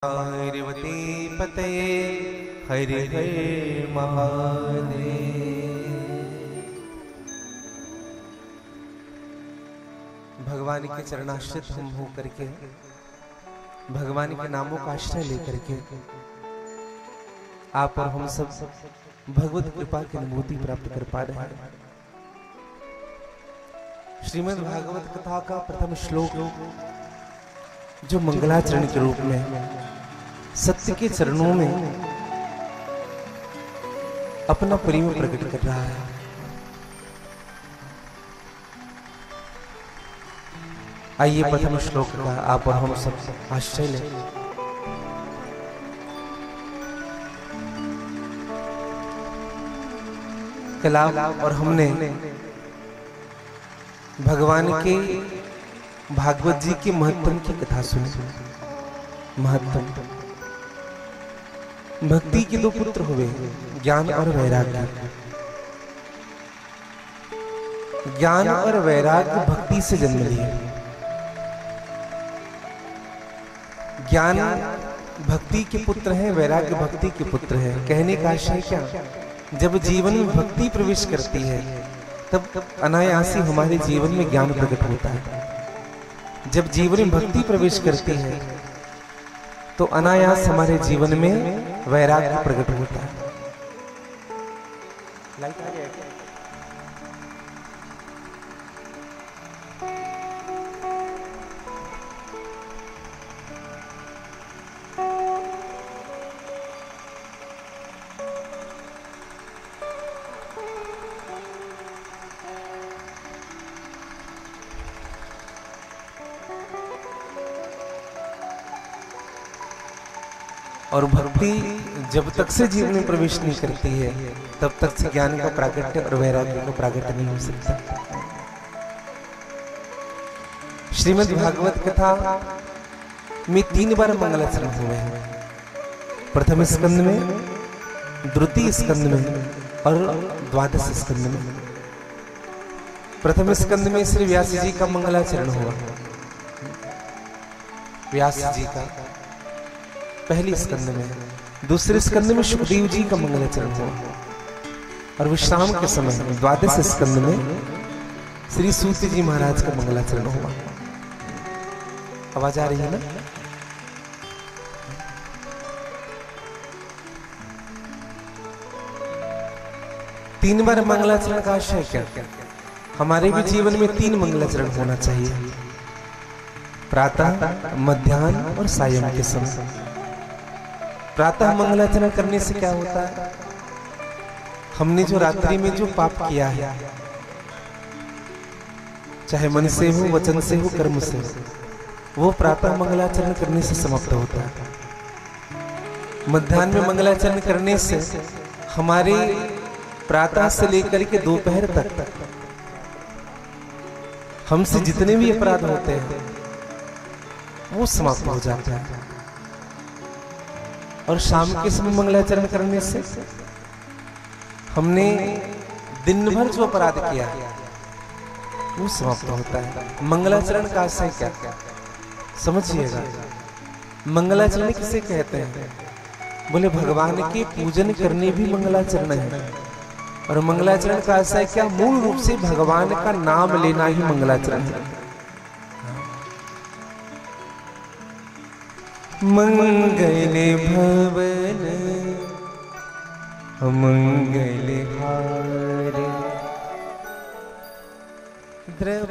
पार्वती पतये हरि हरि महादेव। भगवान के चरणाश्रित हम हो करके, भगवान के नामों का आश्रय लेकर के आप और हम सब भगवत कृपा की अनुभूति प्राप्त कर पा रहे हैं। श्रीमद् भागवत कथा का प्रथम श्लोक जो मंगलाचरण के रूप में सत्य के चरणों में अपना प्रेम प्रकट कर रहा है। आइए प्रथम श्लोक का आप और हम सब आश्रय लें। कल और हमने भगवान के भागवत जी की महत्तम की कथा सुनी। महत्तम भक्ति के दो पुत्र हुए, ज्ञान और वैराग्य। ज्ञान और वैराग्य भक्ति से जन्म लिए। ज्ञान भक्ति के पुत्र हैं, वैराग्य भक्ति के पुत्र हैं। कहने का आशय क्या, जब जीवन में भक्ति प्रवेश करती है तब अनायासी हमारे जीवन में ज्ञान प्रकट होता है। जब जीवन में भक्ति प्रवेश करती है तो अनायास हमारे जीवन में वैराग्य प्रकट होता है। लाइट आ गया क्या? और भक्ति जब तक से जीवन में प्रवेश नहीं करती है तब तक से ज्ञान का प्राकट्य और वैराग्य का प्राकट्य नहीं हो सकता। श्रीमद् भागवत कथा में 3 बार मंगलाचरण हुए हैं। प्रथम स्कंद में, द्वितीय स्कंद में और द्वादश स्कंद में। प्रथम स्कंद में श्री व्यास जी का मंगलाचरण हुआ। व्यास जी का पहली स्कंद में। दूसरे स्कंद में सुखदेव जी का मंगलाचरण हुआ और विश्राम के समय द्वादश स्कंद में श्री सूत जी महाराज का मंगलाचरण हुआ। आवाज आ रही है ना? तीन बार मंगलाचरण का आशय क्या? हमारे भी जीवन में 3 मंगलाचरण होना चाहिए, प्रातः, मध्याह्न और सायं के समय। प्रातः मंगलाचरण करने से क्या होता है, हमने जो रात्रि में जो पाप किया है, चाहे मन से हो, वचन से हो, कर्म से हो, वो प्रातः मंगलाचरण करने से समाप्त होता है। मध्याह्न में मंगलाचरण करने से हमारे प्रातः से लेकर के दोपहर तक हमसे जितने भी अपराध होते हैं वो समाप्त हो जाते हैं। और शाम के समय मंगलाचरण करने से हमने दिन भर जो अपराध किया वो समाप्त होता है। मंगलाचरण का आशय क्या, समझिएगा। मंगलाचरण किसे कहते हैं? बोले भगवान के पूजन करने भी मंगलाचरण है। और मंगलाचरण का आशय क्या, मूल रूप से भगवान का नाम लेना ही मंगलाचरण है। मंगल भवन मंगल हार द्रव